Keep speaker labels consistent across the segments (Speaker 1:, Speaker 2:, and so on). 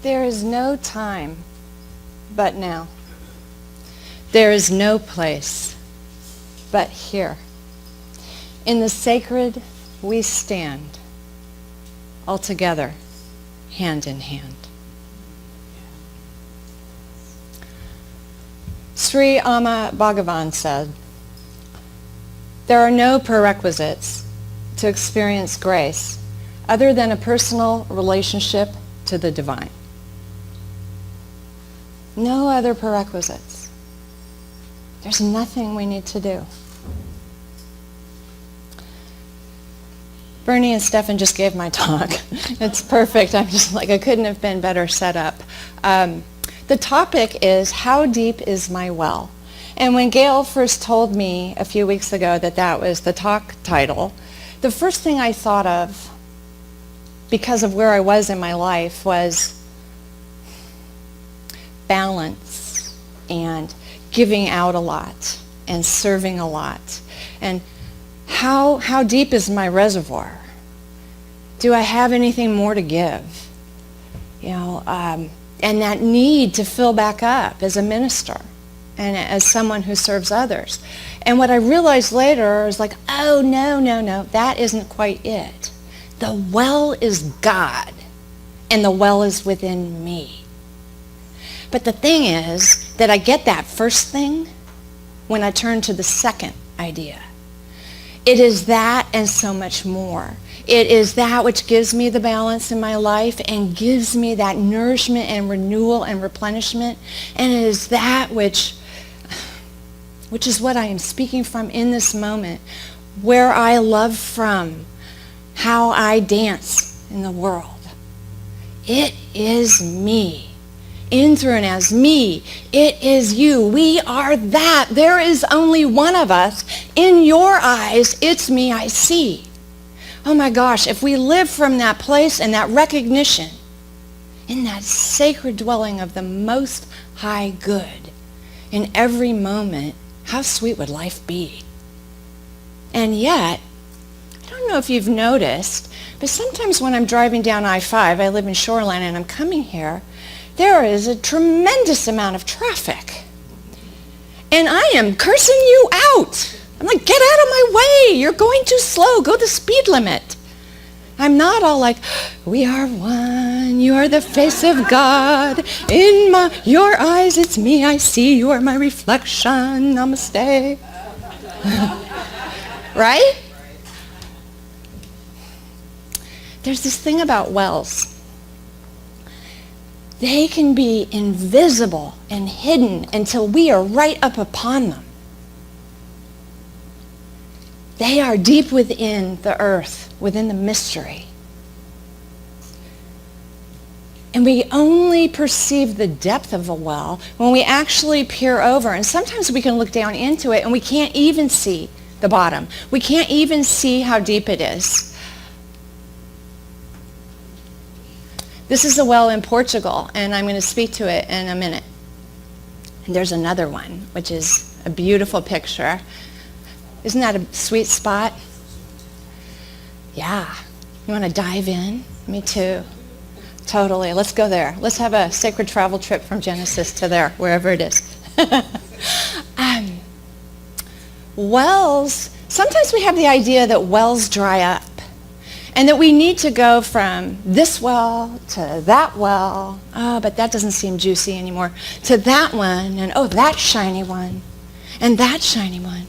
Speaker 1: There is no time but now. There is no place but here. In the sacred we stand, all together, hand in hand. Sri Amma Bhagavan said, there are no prerequisites to experience grace other than a personal relationship to the divine. No other prerequisites. There's nothing we need to do. Bernie and Stefan just gave my talk. It's perfect. I'm just like, I couldn't have been better set up. The topic is, how deep is my well? And when Gail first told me a few weeks ago that that was the talk title, the first thing I thought of, because of where I was in my life, was balance and giving out a lot and serving a lot. And how deep is my reservoir? Do I have anything more to give? You know, and that need to fill back up as a minister and as someone who serves others. And what I realized later is like, oh, no, that isn't quite it. The well is God, and the well is within me. But the thing is that I get that first thing when I turn to the second idea. It is that and so much more. It is that which gives me the balance in my life and gives me that nourishment and renewal and replenishment. And it is that which is what I am speaking from in this moment, where I love from, how I dance in the world. It is me. In, through, and as me. It is you. We are that. There is only one of us. In your eyes, it's me I see. Oh my gosh, if we live from that place and that recognition, in that sacred dwelling of the Most High Good, in every moment, how sweet would life be? And yet, I don't know if you've noticed, but sometimes when I'm driving down I-5, I live in Shoreline and I'm coming here, there is a tremendous amount of traffic. And I am cursing you out. I'm like, get out of my way. You're going too slow. Go the speed limit. I'm not all like, we are one. You are the face of God. In your eyes, it's me I see. You are my reflection. Namaste. Right? There's this thing about wells. They can be invisible and hidden until we are right up upon them. They are deep within the earth, within the mystery. And we only perceive the depth of a well when we actually peer over. And sometimes we can look down into it and we can't even see the bottom. We can't even see how deep it is. This is a well in Portugal, and I'm going to speak to it in a minute. And there's another one, which is a beautiful picture. Isn't that a sweet spot? Yeah. You want to dive in? Me too. Totally. Let's go there. Let's have a sacred travel trip from Genesis to there, wherever it is. Wells, sometimes we have the idea that wells dry up. And that we need to go from this well to that well, oh, but that doesn't seem juicy anymore, to that one, and oh, that shiny one, and that shiny one.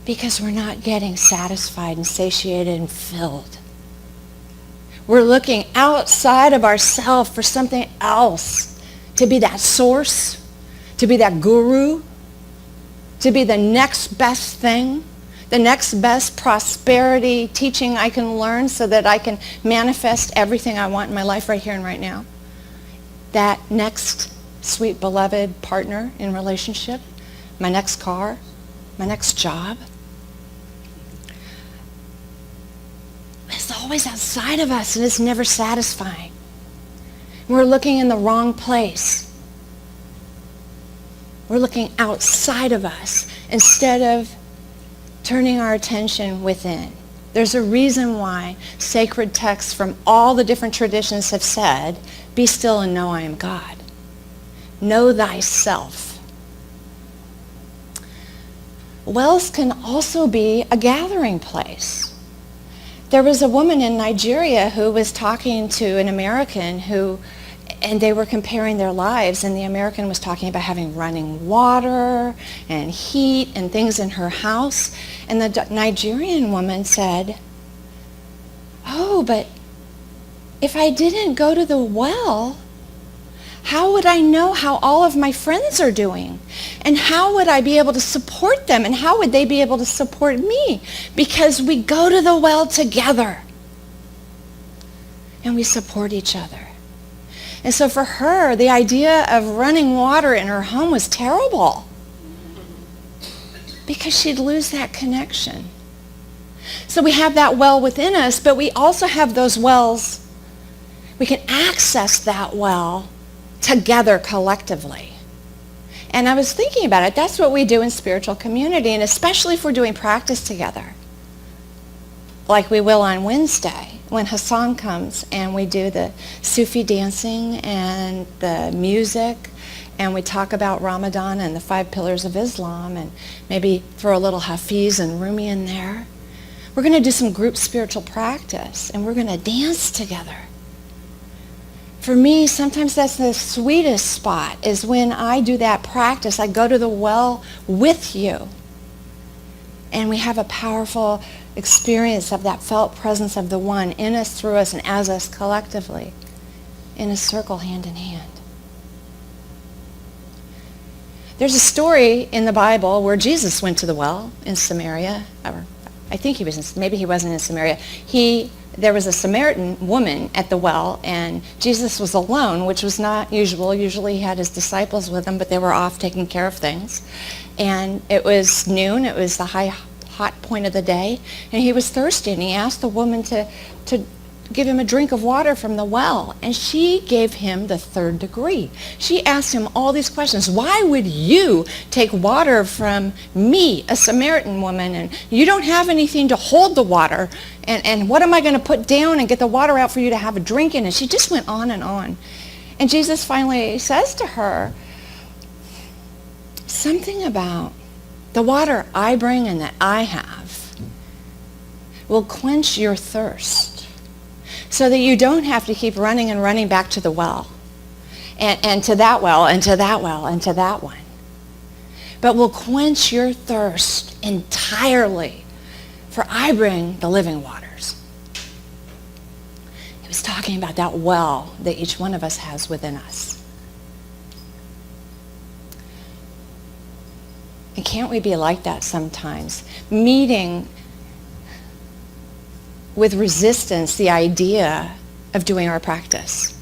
Speaker 1: Because we're not getting satisfied and satiated and filled. We're looking outside of ourselves for something else, to be that source, to be that guru, to be the next best thing. The next best prosperity teaching I can learn so that I can manifest everything I want in my life right here and right now. That next sweet beloved partner in relationship, my next car, my next job. It's always outside of us and it's never satisfying. We're looking in the wrong place. We're looking outside of us instead of turning our attention within. There's a reason why sacred texts from all the different traditions have said, be still and know I am God. Know thyself. Wells can also be a gathering place. There was a woman in Nigeria who was talking to an American and they were comparing their lives, and the American was talking about having running water and heat and things in her house. And the Nigerian woman said, oh, but if I didn't go to the well, how would I know how all of my friends are doing? And how would I be able to support them? And how would they be able to support me? Because we go to the well together. And we support each other. And so for her, the idea of running water in her home was terrible. Because she'd lose that connection. So we have that well within us, but we also have those wells. We can access that well together collectively. And I was thinking about it. That's what we do in spiritual community, and especially if we're doing practice together, like we will on Wednesday when Hassan comes and we do the Sufi dancing and the music, and we talk about Ramadan and the 5 pillars of Islam, and maybe throw a little Hafiz and Rumi in there. We're going to do some group spiritual practice, and we're going to dance together. For me, sometimes that's the sweetest spot, is when I do that practice. I go to the well with you, and we have a powerful experience of that felt presence of the one in us, through us, and as us collectively, in a circle, hand in hand. There's a story in the Bible where Jesus went to the well in Samaria. Or I think maybe he wasn't in Samaria. There was a Samaritan woman at the well, and Jesus was alone, which was not usual. Usually he had his disciples with him, but they were off taking care of things. And it was noon. It was the hot point of the day, and he was thirsty, and he asked the woman to give him a drink of water from the well, and she gave him the 3rd degree. She asked him all these questions. Why would you take water from me, a Samaritan woman, and you don't have anything to hold the water, and what am I going to put down and get the water out for you to have a drink in? And she just went on and on. And Jesus finally says to her something about the water I bring and that I have will quench your thirst, so that you don't have to keep running and running back to the well, and to that well, and to that well, and to that one. But will quench your thirst entirely, for I bring the living waters. He was talking about that well that each one of us has within us. And can't we be like that sometimes? Meeting with resistance the idea of doing our practice.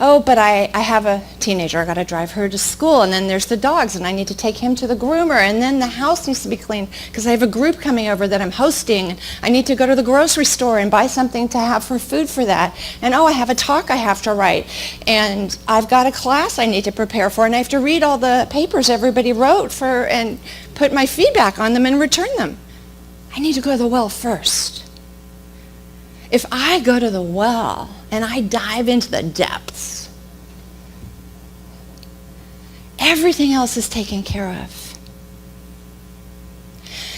Speaker 1: Oh, but I have a teenager. I got to drive her to school, and then there's the dogs, and I need to take him to the groomer, and then the house needs to be cleaned because I have a group coming over that I'm hosting. I need to go to the grocery store and buy something to have for food for that. And oh, I have a talk I have to write, and I've got a class I need to prepare for, and I have to read all the papers everybody wrote and put my feedback on them and return them. I need to go to the well first. If I go to the well and I dive into the depths, everything else is taken care of.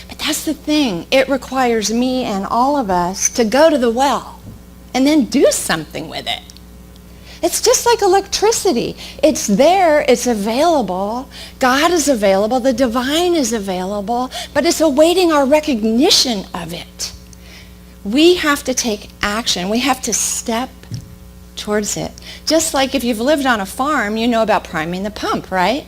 Speaker 1: But that's the thing. It requires me and all of us to go to the well and then do something with it. It's just like electricity. It's there. It's available. God is available. The divine is available. But it's awaiting our recognition of it. We have to take action. We have to step towards it. Just like if you've lived on a farm, you know about priming the pump, right?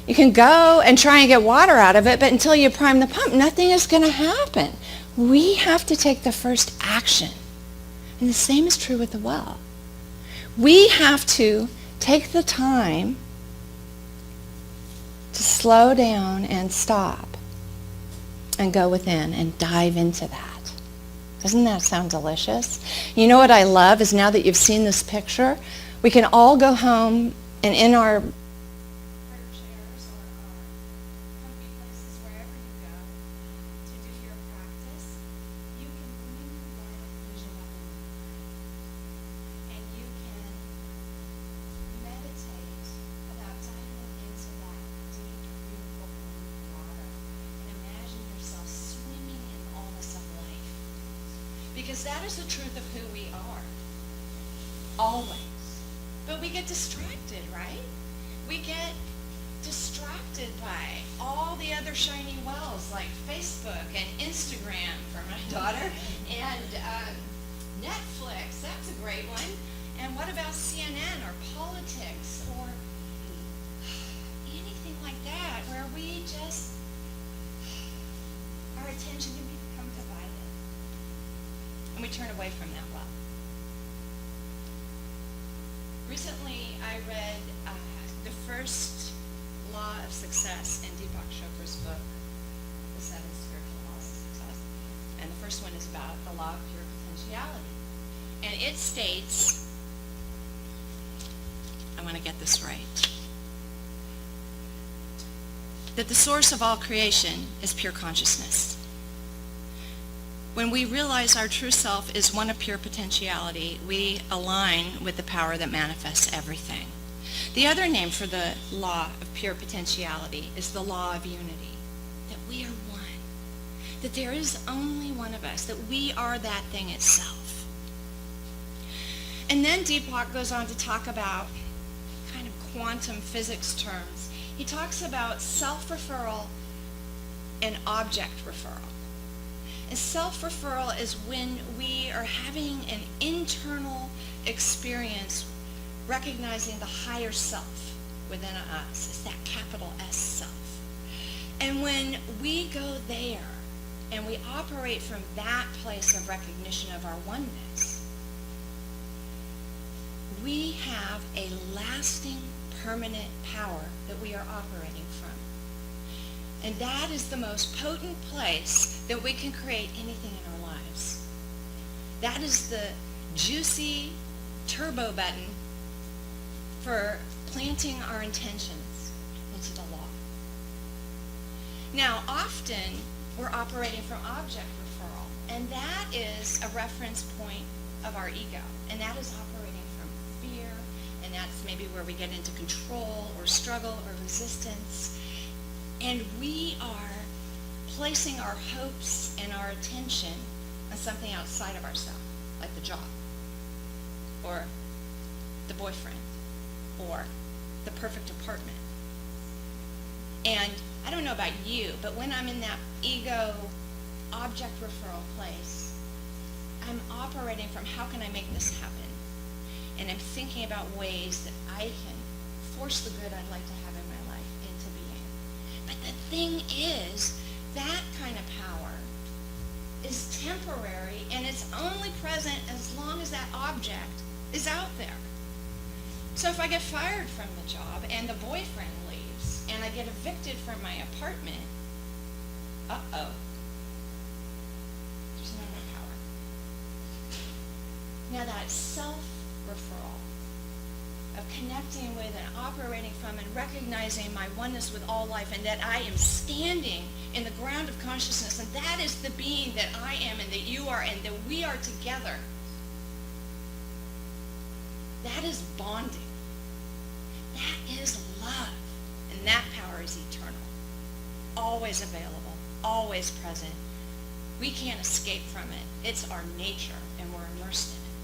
Speaker 1: You can go and try and get water out of it, but until you prime the pump, nothing is going to happen. We have to take the first action. And the same is true with the well. We have to take the time to slow down and stop and go within and dive into that. Doesn't that sound delicious? You know what I love is now that you've seen this picture, we can all go home and in our chairs or our comfy places, wherever you go to do your practice, you can because that is the truth of who we are. Always. But we get distracted, right? We get distracted by all the other shiny wells like Facebook and Instagram for my daughter and Netflix. That's a great one. And what about CNN or politics or anything like that where we just, our attention can become divided and we turn away from that well. Recently I read the first law of success in Deepak Chopra's book, The 7 Spiritual Laws of Success. And the first one is about the law of pure potentiality. And it states, I want to get this right, that the source of all creation is pure consciousness. When we realize our true self is one of pure potentiality, we align with the power that manifests everything. The other name for the law of pure potentiality is the law of unity, that we are one, that there is only one of us, that we are that thing itself. And then Deepak goes on to talk about kind of quantum physics terms. He talks about self-referral and object referral. And self-referral is when we are having an internal experience recognizing the higher self within us. It's that capital S self. And when we go there and we operate from that place of recognition of our oneness, we have a lasting, permanent power that we are operating from. And that is the most potent place that we can create anything in our lives. That is the juicy turbo button for planting our intentions into the law. Now, often we're operating from object referral, and that is a reference point of our ego, and that is operating from fear, and that's maybe where we get into control or struggle or resistance, and we are placing our hopes and our attention on something outside of ourselves, like the job, or the boyfriend, or the perfect apartment. And I don't know about you, but when I'm in that ego object referral place, I'm operating from how can I make this happen? And I'm thinking about ways that I can force the good I'd like to have in my life into being. But the thing is, that kind of power is temporary, and it's only present as long as that object is out there. So if I get fired from the job and the boyfriend leaves and I get evicted from my apartment, uh-oh, there's no more power. Now that self-referral of connecting with and operating from and recognizing my oneness with all life and that I am standing in the ground of consciousness and that is the being that I am and that you are and that we are together. That is bonding. That is love. And that power is eternal. Always available. Always present. We can't escape from it. It's our nature and we're immersed in it.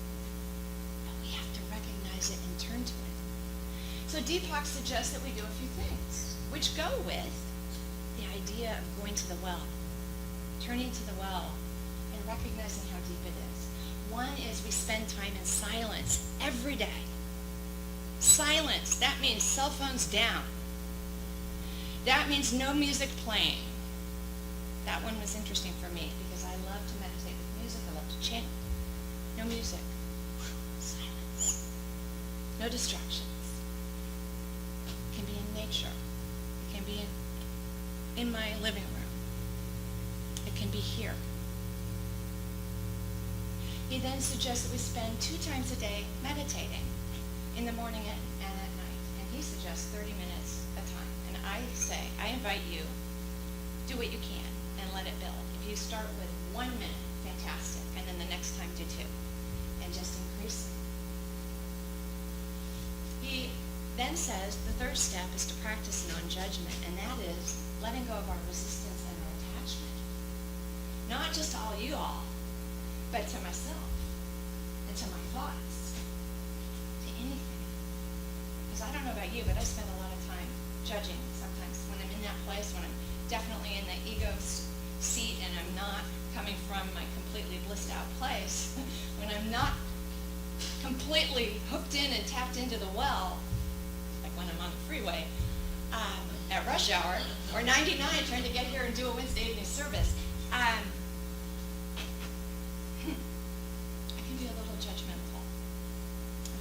Speaker 1: But we have to recognize it and turn to it. So Deepak suggests that we do a few things, which go with the idea of going to the well. Turning to the well and recognizing how deep it is. One is we spend time in silence every day. Silence, that means cell phones down. That means no music playing. That one was interesting for me because I love to meditate with music. I love to chant. No music. Silence. No distractions. It can be in nature. It can be in my living room. It can be here. He then suggests that we spend 2 times a day meditating, in the morning and at night. And he suggests 30 minutes a time. And I say, I invite you, do what you can and let it build. If you start with 1 minute, fantastic. And then the next time do 2. And just increase it. He then says the third step is to practice non-judgment. And that is letting go of our resistance and our attachment. Not just all you all, but to myself and to my thoughts, to anything. Because I don't know about you, but I spend a lot of time judging sometimes when I'm in that place, when I'm definitely in the ego seat and I'm not coming from my completely blissed out place, when I'm not completely hooked in and tapped into the well, like when I'm on the freeway at rush hour, or 99 trying to get here and do a Wednesday evening service, I can be a little judgmental.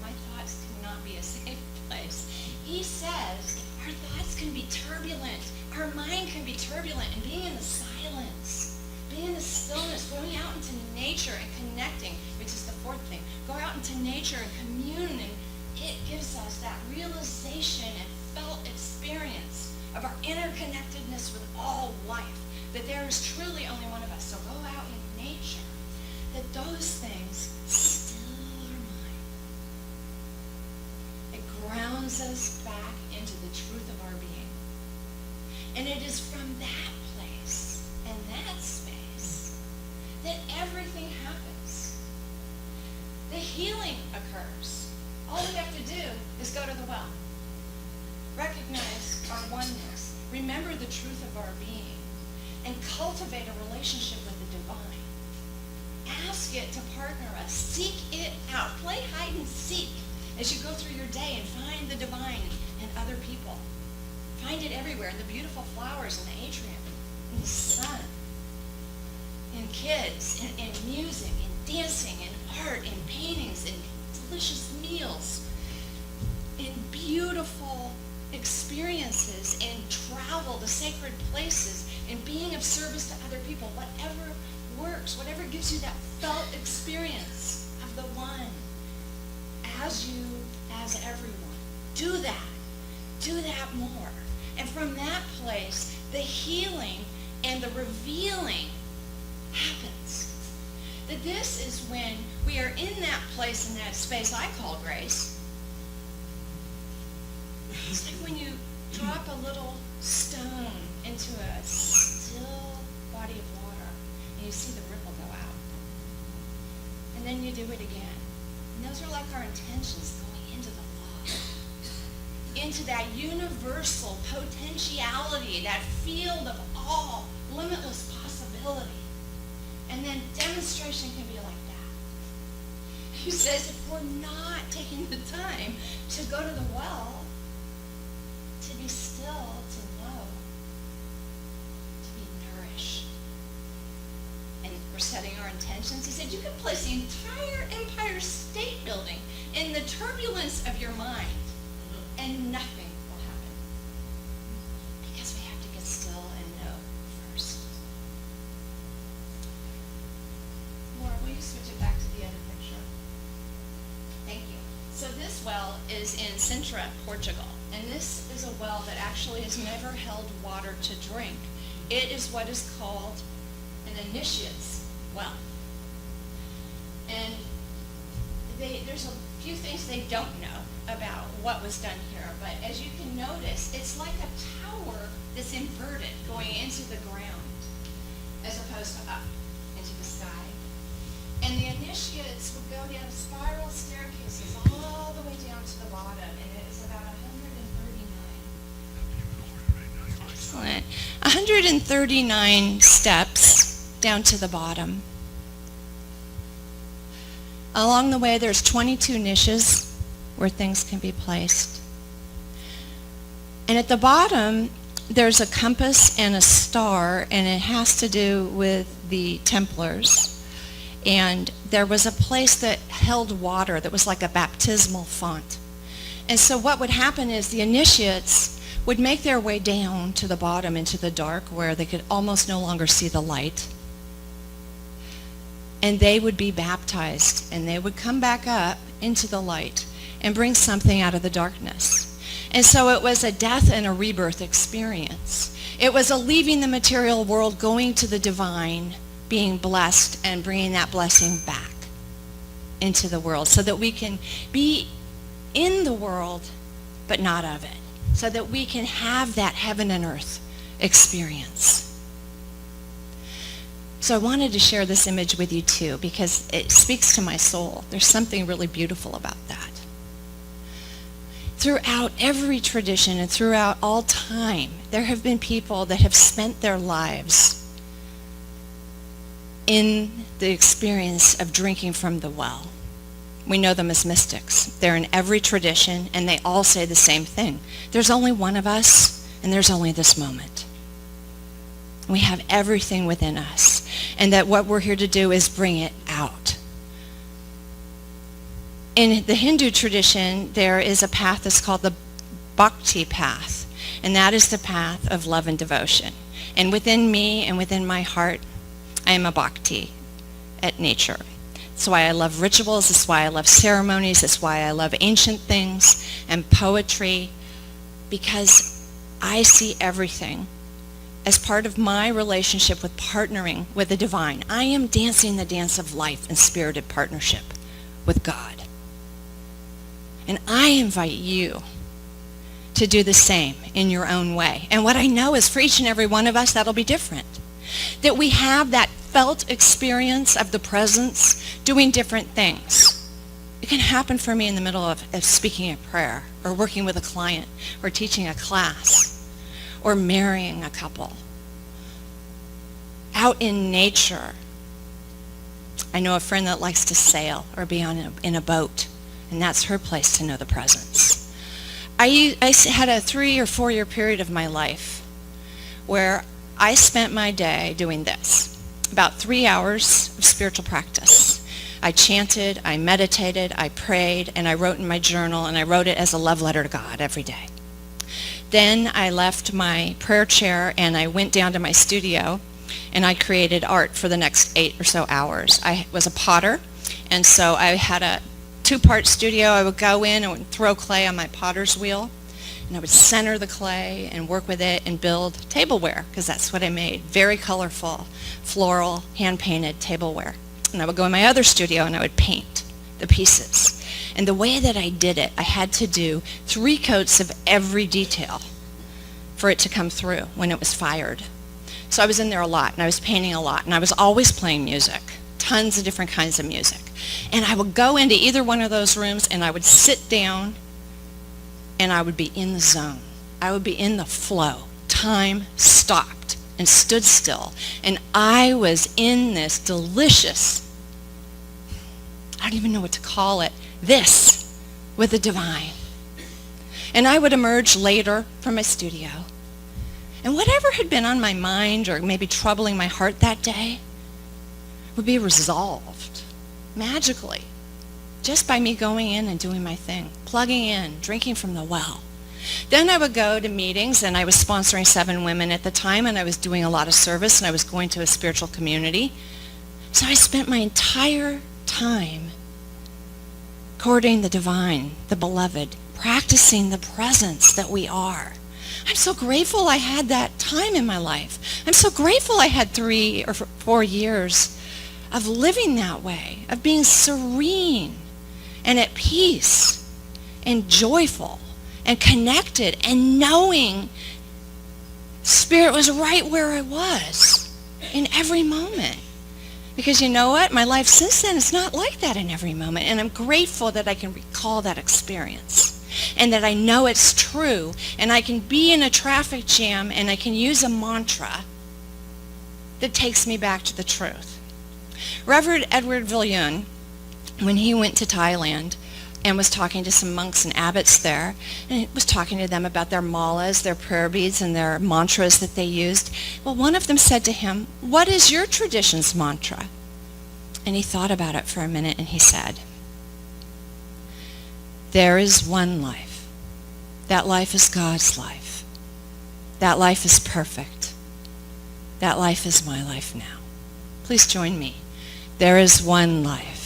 Speaker 1: My thoughts cannot be a safe place. He says our thoughts can be turbulent. Our mind can be turbulent, and being in the silence, being in the stillness, going out into nature and connecting, which is the fourth thing. Go out into nature and commune, and it gives us that realization and felt experience of our interconnectedness with all life, that there is truly only one of us. So go out in nature, that those things still our mind. It grounds us back into the truth of our being. And it is from that place and that space that everything happens. The healing occurs. All we have to do is go to the well. Recognize our oneness. Remember the truth of our being. And cultivate a relationship with the divine. Ask it to partner us. Seek it out. Play hide and seek as you go through your day and find the divine in other people. Find it everywhere, in the beautiful flowers in the atrium, in the sun, in kids, in music, in dancing, in art, in paintings, in delicious meals, in beautiful experiences, in travel to sacred places, in being of service to other people. Whatever works, whatever gives you that felt experience of the one, as you, as everyone. Do that. Do that more. And from that place, the healing and the revealing happens. That this is when we are in that place, in that space I call grace. It's like when you drop a little stone into a still body of water and you see the ripple go out. And then you do it again. And those are like our intentions going into the law. Into that universal potentiality, that field of all limitless possibility. And then demonstration can be like that. He says if we're not taking the time to go to the well, to be still, to know, to be nourished. And we're setting our intentions. He said you can place the entire Empire State Building in the turbulence of your mind, and nothing will happen. Because we have to get still and know first. Laura, will you switch it back to the other picture? Thank you. So this well is in Sintra, Portugal. And this is a well that actually has never held water to drink. It is what is called an initiate's well. And there's a few things they don't know about what was done here, but as you can notice, it's like a tower that's inverted going into the ground as opposed to up into the sky. And the initiates would go down spiral staircases all the way down to the bottom, and it is about 139. Excellent. 139 steps down to the bottom. Along the way, there's 22 niches where things can be placed. And at the bottom, there's a compass and a star, and it has to do with the Templars. And there was a place that held water that was like a baptismal font. And so what would happen is the initiates would make their way down to the bottom into the dark where they could almost no longer see the light. And they would be baptized, and they would come back up into the light and bring something out of the darkness. And so it was a death and a rebirth experience. It was a leaving the material world, going to the divine, being blessed, and bringing that blessing back into the world so that we can be in the world, but not of it. So that we can have that heaven and earth experience. So I wanted to share this image with you too, because it speaks to my soul. There's something really beautiful about that. Throughout every tradition and throughout all time, there have been people that have spent their lives in the experience of drinking from the well. We know them as mystics. They're in every tradition, and they all say the same thing. There's only one of us, and there's only this moment. We have everything within us, and that what we're here to do is bring it out. In the Hindu tradition, there is a path that's called the bhakti path, and that is the path of love and devotion. And within me and within my heart, I am a bhakti at nature. That's why I love rituals, that's why I love ceremonies, that's why I love ancient things and poetry, because I see everything as part of my relationship with partnering with the divine. I am dancing the dance of life in spirited partnership with God. And I invite you to do the same in your own way. And what I know is for each and every one of us, that'll be different. That we have that felt experience of the presence doing different things. It can happen for me in the middle of speaking a prayer, or working with a client, or teaching a class, or marrying a couple. Out in nature. I know a friend that likes to sail or be in a boat, and that's her place to know the presence. I had a 3 or 4 year period of my life where I spent my day doing this. About 3 hours of spiritual practice. I chanted, I meditated, I prayed, and I wrote in my journal, and I wrote it as a love letter to God every day. Then I left my prayer chair and I went down to my studio and I created art for the next 8 or so hours. I was a potter, and so I had a 2-part studio. I would go in and would throw clay on my potter's wheel, and I would center the clay and work with it and build tableware, because that's what I made. Very colorful, floral, hand-painted tableware. And I would go in my other studio and I would paint the pieces. And the way that I did it, I had to do 3 coats of every detail for it to come through when it was fired. So I was in there a lot, and I was painting a lot, and I was always playing music, tons of different kinds of music. And I would go into either one of those rooms and I would sit down and I would be in the zone. I would be in the flow. Time stopped and stood still. And I was in this delicious, I don't even know what to call it, this with the divine. And I would emerge later from my studio. And whatever had been on my mind or maybe troubling my heart that day would be resolved magically just by me going in and doing my thing, plugging in, drinking from the well. Then I would go to meetings, and I was sponsoring 7 women at the time, and I was doing a lot of service, and I was going to a spiritual community. So I spent my entire time courting the divine, the beloved, practicing the presence that we are. I'm so grateful I had that time in my life. I'm so grateful I had 3 or 4 years of living that way, of being serene and at peace and joyful and connected and knowing Spirit was right where I was in every moment. Because you know what? My life since then is not like that in every moment. And I'm grateful that I can recall that experience and that I know it's true. And I can be in a traffic jam and I can use a mantra that takes me back to the truth. Reverend Edward Viljoen, when he went to Thailand and was talking to some monks and abbots there, and he was talking to them about their malas, their prayer beads, and their mantras that they used. Well, one of them said to him, "What is your tradition's mantra?" And he thought about it for a minute, and he said, "There is one life. That life is God's life. That life is perfect. That life is my life now." Please join me. There is one life.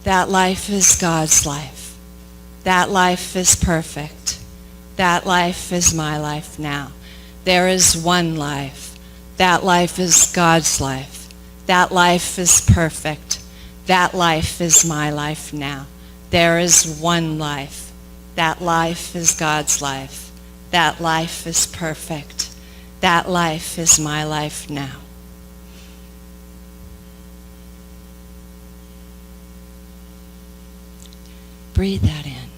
Speaker 1: That life is God's life. That life is perfect. That life is my life now. There is one life. That life is God's life. That life is perfect. That life is my life now. There is one life. That life is God's life. That life is perfect. That life is my life now. breathe that in.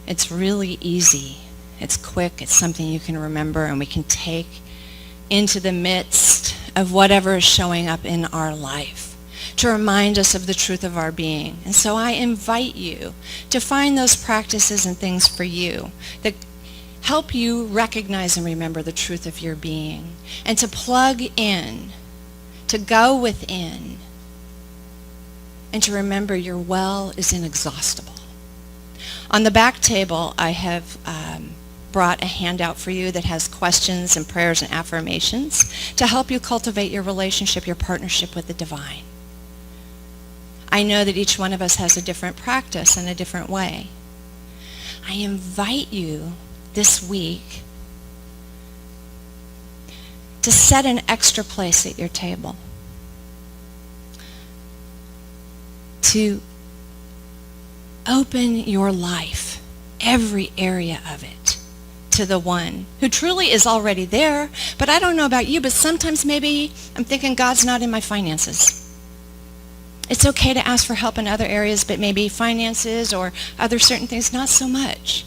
Speaker 1: It's really easy. It's quick. It's something you can remember and we can take into the midst of whatever is showing up in our life to remind us of the truth of our being. And so I invite you to find those practices and things for you that help you recognize and remember the truth of your being, and to plug in, to go within, and to remember your well is inexhaustible. On the back table, I have brought a handout for you that has questions and prayers and affirmations to help you cultivate your relationship, your partnership with the divine. I know that each one of us has a different practice and a different way. I invite you this week to set an extra place at your table, to open your life, every area of it, to the one who truly is already there. But I don't know about you, but sometimes maybe I'm thinking God's not in my finances. It's okay to ask for help in other areas, but maybe finances or other certain things, not so much.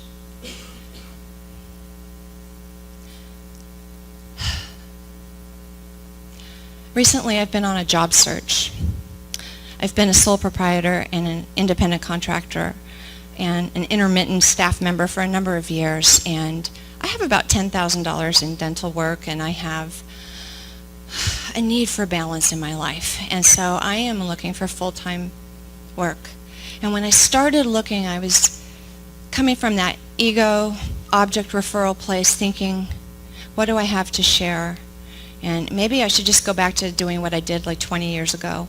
Speaker 1: Recently, I've been on a job search. I've been a sole proprietor and an independent contractor and an intermittent staff member for a number of years, and I have about $10,000 in dental work, and I have a need for balance in my life, and so I am looking for full-time work. And when I started looking, I was coming from that ego object referral place thinking, what do I have to share? And maybe I should just go back to doing what I did like 20 years ago,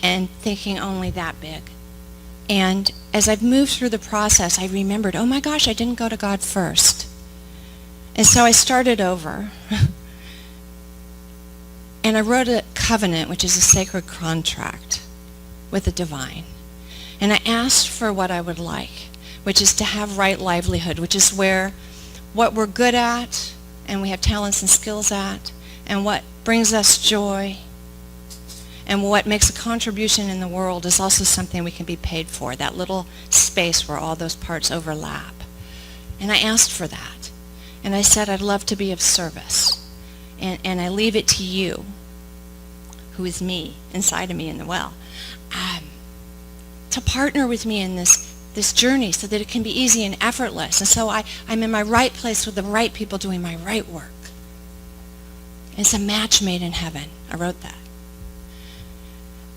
Speaker 1: and thinking only that big. And as I've moved through the process, I remembered, oh my gosh, I didn't go to God first. And so I started over. And I wrote a covenant, which is a sacred contract with the divine. And I asked for what I would like, which is to have right livelihood, which is where what we're good at and we have talents and skills at, and what brings us joy and what makes a contribution in the world is also something we can be paid for, that little space where all those parts overlap. And I asked for that. And I said, I'd love to be of service. And I leave it to you, who is me, inside of me in the well, to partner with me in this journey so that it can be easy and effortless. And so I'm in my right place with the right people doing my right work. It's a match made in heaven. I wrote that.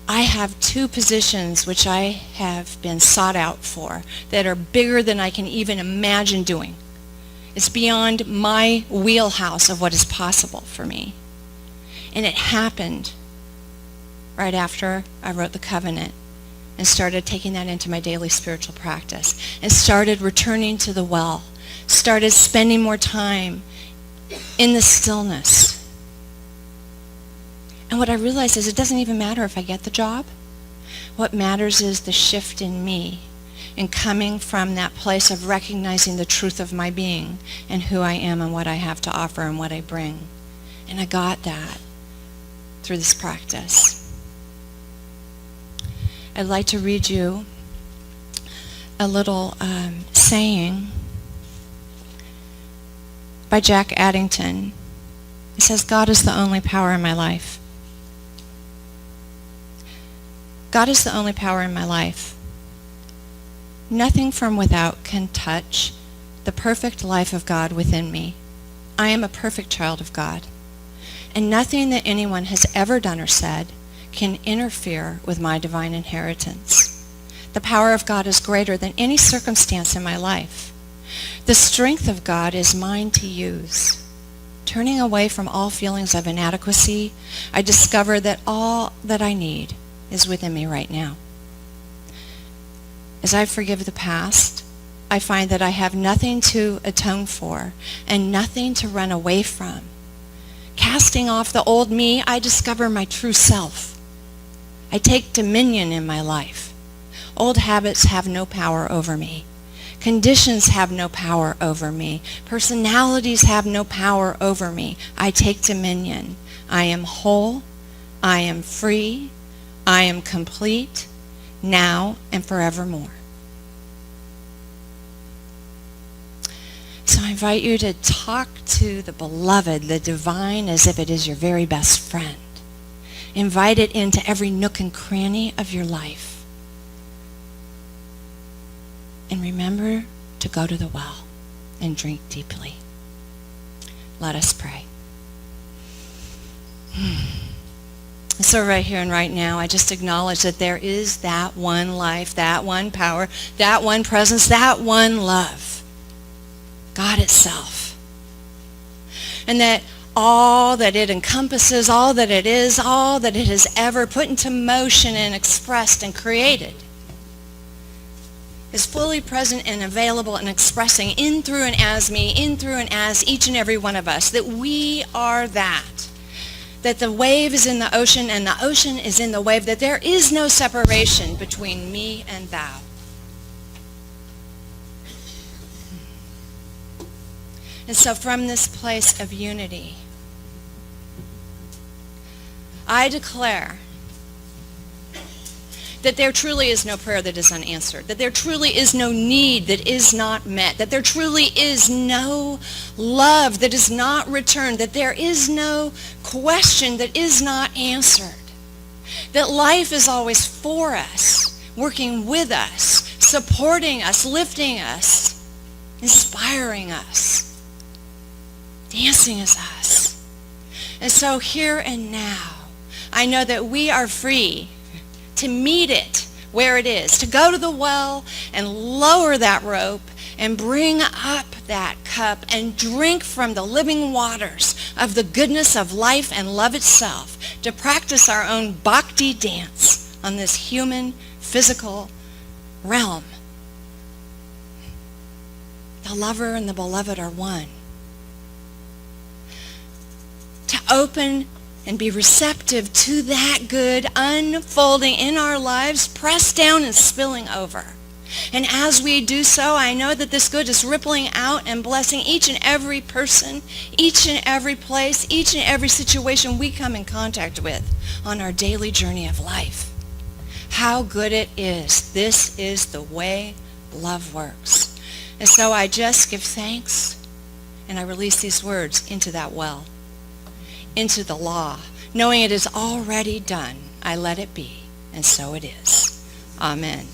Speaker 1: I have 2 positions which I have been sought out for that are bigger than I can even imagine doing. It's beyond my wheelhouse of what is possible for me. And it happened right after I wrote the covenant and started taking that into my daily spiritual practice and started returning to the well, started spending more time in the stillness. And what I realized is it doesn't even matter if I get the job. What matters is the shift in me, and coming from that place of recognizing the truth of my being and who I am and what I have to offer and what I bring. And I got that through this practice. I'd like to read you a little saying by Jack Addington. It says, God is the only power in my life. God is the only power in my life. Nothing from without can touch the perfect life of God within me. I am a perfect child of God, and nothing that anyone has ever done or said can interfere with my divine inheritance. The power of God is greater than any circumstance in my life. The strength of God is mine to use. Turning away from all feelings of inadequacy, I discover that all that I need is within me right now. As I forgive the past, I find that I have nothing to atone for and nothing to run away from. Casting off the old me, I discover my true self. I take dominion in my life. Old habits have no power over me. Conditions have no power over me. Personalities have no power over me. I take dominion. I am whole. I am free. I am complete now and forevermore. So I invite you to talk to the beloved, the divine, as if it is your very best friend. Invite it into every nook and cranny of your life. And remember to go to the well and drink deeply. Let us pray. So right here and right now, I just acknowledge that there is that one life, that one power, that one presence, that one love. God itself. And that all that it encompasses, all that it is, all that it has ever put into motion and expressed and created is fully present and available and expressing in, through, and as me, in, through, and as each and every one of us, that we are that. That the wave is in the ocean and the ocean is in the wave, that there is no separation between me and thou. And so from this place of unity, I declare that there truly is no prayer that is unanswered, that there truly is no need that is not met, that there truly is no love that is not returned, that there is no question that is not answered, that life is always for us, working with us, supporting us, lifting us, inspiring us, dancing as us. And so here and now, I know that we are free to meet it where it is, to go to the well and lower that rope and bring up that cup and drink from the living waters of the goodness of life and love itself, to practice our own bhakti dance on this human, physical realm. The lover and the beloved are one. To open and be receptive to that good unfolding in our lives, pressed down and spilling over. And as we do so, I know that this good is rippling out and blessing each and every person, each and every place, each and every situation we come in contact with on our daily journey of life. How good it is. This is the way love works. And so I just give thanks, and I release these words into that well, into the law. Knowing it is already done, I let it be, and so it is. Amen.